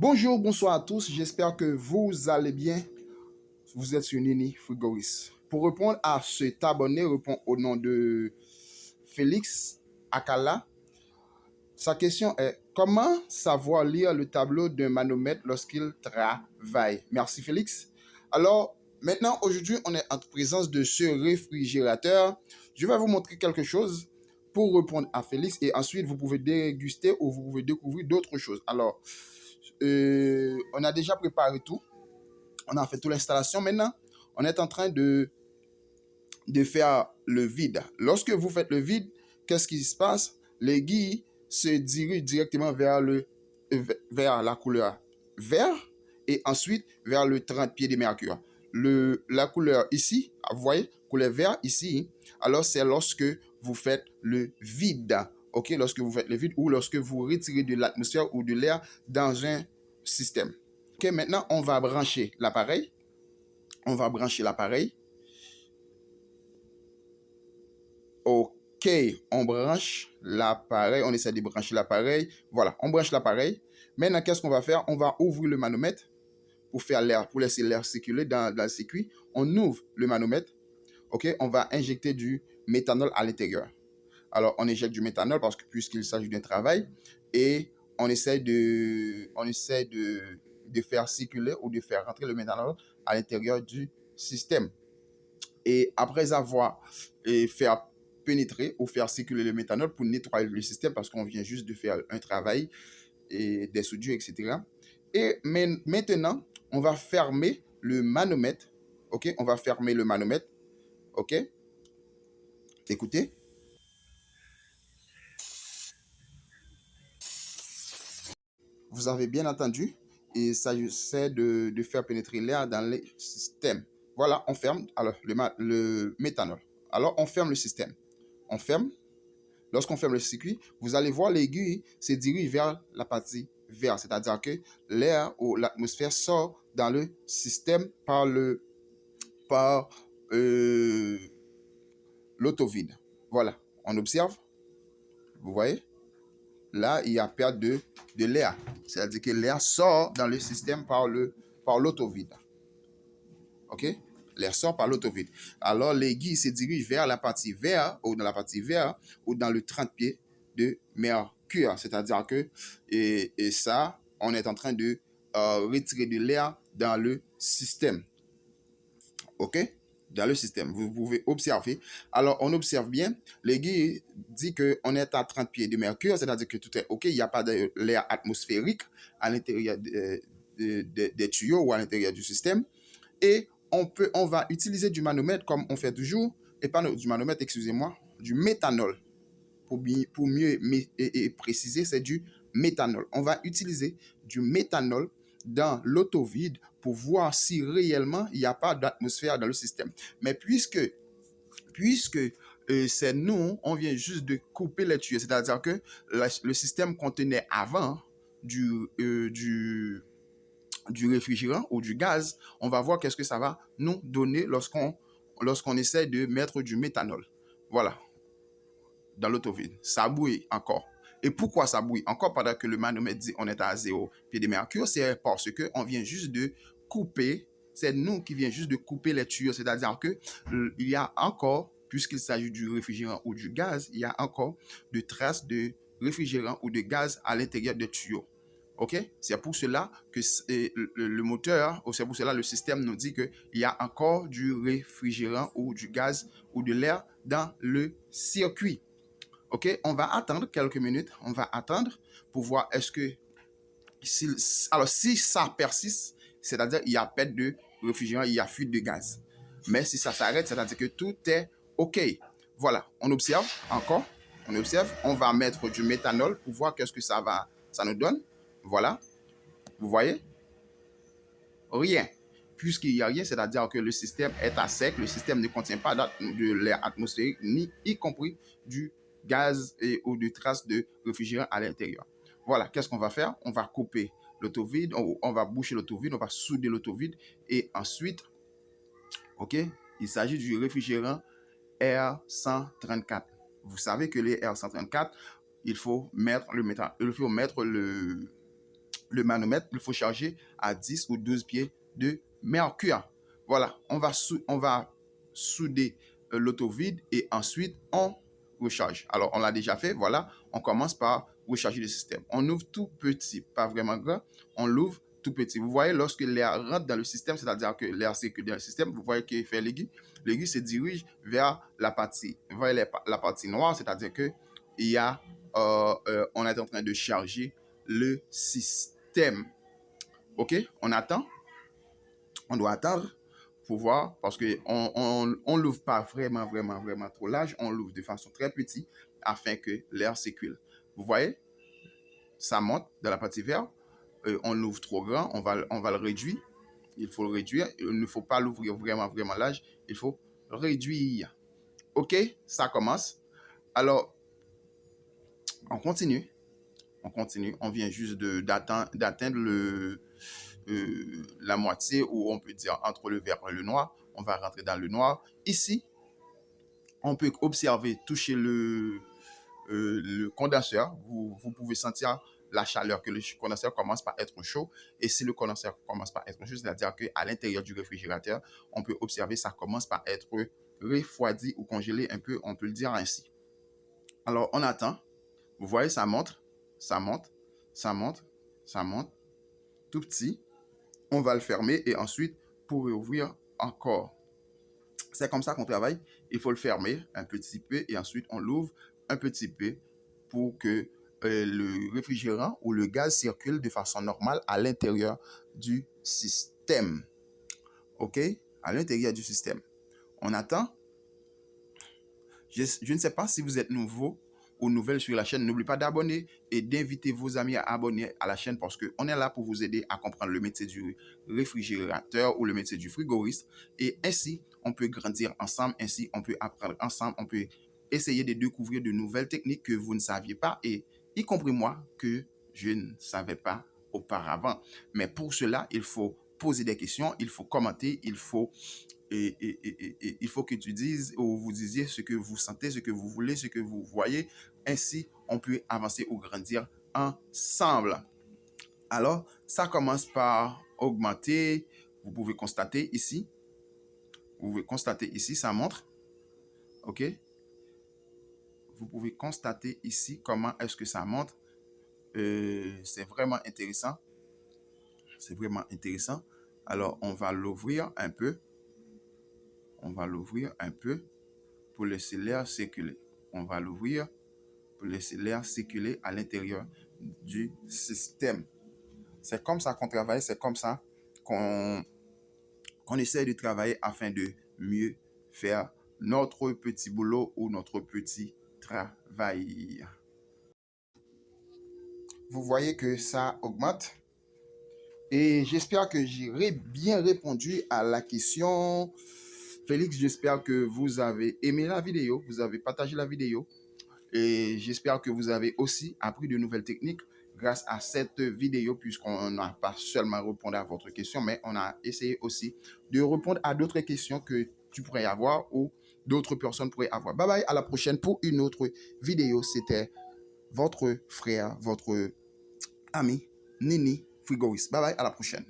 Bonjour, bonsoir à tous. J'espère que vous allez bien. Vous êtes sur Nini Frigoris. Pour répondre à cet abonné, répond au nom de Félix Akala. Sa question est: comment savoir lire le tableau d'un manomètre lorsqu'il travaille? Merci Félix. Alors, maintenant, aujourd'hui, on est en présence de ce réfrigérateur. Je vais vous montrer quelque chose pour répondre à Félix et ensuite vous pouvez déguster ou vous pouvez découvrir d'autres choses. Alors, on a déjà préparé tout. On a fait toute l'installation. Maintenant, on est en train de faire le vide. Lorsque vous faites le vide, qu'est-ce qui se passe? L'aiguille se dirige directement vers la couleur vert et ensuite vers le 30 pieds de mercure. La couleur ici, vous voyez, couleur vert ici, alors c'est lorsque vous faites le vide. Ok, lorsque vous faites le vide ou lorsque vous retirez de l'atmosphère ou de l'air dans un système. Ok, maintenant on va brancher l'appareil. Ok, on branche l'appareil, on essaie de brancher l'appareil. Voilà, on branche l'appareil. Maintenant, qu'est-ce qu'on va faire? On va ouvrir le manomètre pour faire l'air, pour laisser l'air circuler dans le circuit. On ouvre le manomètre. Ok, on va injecter du méthanol à l'intérieur. Alors, on injecte du méthanol parce que puisqu'il s'agit d'un travail et on essaie de faire circuler ou de faire rentrer le méthanol à l'intérieur du système. Et après avoir fait pénétrer ou faire circuler le méthanol pour nettoyer le système parce qu'on vient juste de faire un travail et des soudures, etc. Et maintenant, on va fermer le manomètre. Ok, on va fermer le manomètre. Ok, écoutez. Vous avez bien entendu, il s'agissait de faire pénétrer l'air dans le système. Voilà, on ferme alors le méthanol. Alors, on ferme le système. On ferme. Lorsqu'on ferme le circuit, vous allez voir l'aiguille se dirige vers la partie verte, c'est-à-dire que l'air ou l'atmosphère sort dans le système par l'autovide. Voilà, on observe, vous voyez, là, il y a perte de l'air, c'est-à-dire que l'air sort dans le système par l'autovide. OK? L'air sort par l'autovide. Alors, l'aiguille se dirige vers la partie verte ou dans la partie verte ou dans le 30 pieds de mercure. C'est-à-dire que, et ça, on est en train de retirer de l'air dans le système. OK? Dans le système. Vous pouvez observer. Alors, on observe bien. L'aiguille dit qu'on est à 30 pieds de mercure, c'est-à-dire que tout est OK. Il n'y a pas de l'air atmosphérique à l'intérieur des tuyaux ou à l'intérieur du système. Et on va utiliser du manomètre comme on fait toujours, et pas du manomètre, excusez-moi, du méthanol. Pour mieux préciser, c'est du méthanol. On va utiliser du méthanol dans l'autovide pour voir si réellement il n'y a pas d'atmosphère dans le système. Mais puisque c'est nous, on vient juste de couper les tuyaux, c'est-à-dire que le système contenait avant du réfrigérant ou du gaz, on va voir qu'est-ce que ça va nous donner lorsqu'on essaie de mettre du méthanol. Voilà, dans l'autovide. Ça bouille encore. Et pourquoi ça bouille encore pendant que le manomètre dit on est à 0 pied de mercure? C'est parce qu'on vient juste de couper, c'est nous qui vient juste de couper les tuyaux. C'est-à-dire qu'il y a encore, puisqu'il s'agit du réfrigérant ou du gaz, il y a encore de traces de réfrigérant ou de gaz à l'intérieur des tuyaux. OK? C'est pour cela que le moteur, ou c'est pour cela que le système nous dit qu'il y a encore du réfrigérant ou du gaz ou de l'air dans le circuit. OK? On va attendre quelques minutes. On va attendre pour voir est-ce que... Alors, si ça persiste, c'est-à-dire qu'il y a perte de réfrigérant, il y a fuite de gaz. Mais si ça s'arrête, c'est-à-dire que tout est OK. Voilà, on observe encore. On observe. On va mettre du méthanol pour voir qu'est-ce que ça nous donne. Voilà. Vous voyez? Rien. Puisqu'il n'y a rien, c'est-à-dire que le système est à sec, le système ne contient pas de l'air atmosphérique, ni y compris du gaz ou de traces de réfrigérant à l'intérieur. Voilà, qu'est-ce qu'on va faire? On va couper l'autovide, on va boucher l'autovide, on va souder l'autovide et ensuite, OK, il s'agit du réfrigérant R134. Vous savez que les R134, il faut mettre le manomètre, il faut charger à 10 ou 12 pieds de mercure. Voilà, on va souder l'autovide et ensuite on recharge. Alors, on l'a déjà fait, voilà, on commence par recharger le système. On ouvre tout petit, pas vraiment grand, on l'ouvre tout petit. Vous voyez, lorsque l'air rentre dans le système, c'est-à-dire que l'air circule dans le système, vous voyez qu'il fait l'aiguille. L'aiguille se dirige vers la partie noire, c'est-à-dire que on est en train de charger le système. OK? On attend. On doit attendre pour voir parce qu'on l'ouvre pas vraiment trop large. On l'ouvre de façon très petite afin que l'air circule. Vous voyez? Ça monte dans la partie verte. On l'ouvre trop grand. On va le réduire. Il faut le réduire. Il ne faut pas l'ouvrir vraiment large. Il faut réduire. OK? Ça commence. Alors, on continue. On vient juste d'atteindre la moitié, ou on peut dire entre le vert et le noir. On va rentrer dans le noir. Ici, on peut observer, toucher le condenseur. Vous pouvez sentir la chaleur, que le condenseur commence par être chaud. Et si le condenseur commence par être chaud, c'est-à-dire qu'à l'intérieur du réfrigérateur, on peut observer ça commence par être refroidi ou congelé un peu, on peut le dire ainsi. Alors, on attend. Vous voyez, ça monte, tout petit. On va le fermer et ensuite, pour ouvrir encore. C'est comme ça qu'on travaille. Il faut le fermer un petit peu et ensuite, on l'ouvre un petit peu pour que le réfrigérant ou le gaz circule de façon normale à l'intérieur du système. OK? À l'intérieur du système. On attend. Je ne sais pas si vous êtes nouveau ou nouvelle sur la chaîne. N'oubliez pas d'abonner et d'inviter vos amis à abonner à la chaîne parce qu'on est là pour vous aider à comprendre le métier du réfrigérateur ou le métier du frigoriste. Et ainsi, on peut grandir ensemble. Ainsi, on peut apprendre ensemble. On peut essayer de découvrir de nouvelles techniques que vous ne saviez pas et y compris moi que je ne savais pas auparavant. Mais pour cela, il faut poser des questions, il faut commenter, il faut que tu dises ou vous disiez ce que vous sentez, ce que vous voulez, ce que vous voyez. Ainsi, on peut avancer ou grandir ensemble. Alors, ça commence par augmenter. Vous pouvez constater ici. Ça montre. OK? Vous pouvez constater ici comment est-ce que ça montre. C'est vraiment intéressant. Alors, on va l'ouvrir un peu. Pour laisser l'air circuler. On va l'ouvrir pour laisser l'air circuler à l'intérieur du système. C'est comme ça qu'on travaille, c'est comme ça qu'on essaie de travailler afin de mieux faire notre petit boulot ou notre petit travail. Vous voyez que ça augmente. Et j'espère que j'ai bien répondu à la question. Félix, j'espère que vous avez aimé la vidéo, vous avez partagé la vidéo et j'espère que vous avez aussi appris de nouvelles techniques grâce à cette vidéo puisqu'on n'a pas seulement répondu à votre question, mais on a essayé aussi de répondre à d'autres questions que tu pourrais avoir ou d'autres personnes pourraient avoir. Bye bye, à la prochaine pour une autre vidéo. C'était votre frère, votre ami, Nini Frigoriste. Bye bye, à la prochaine.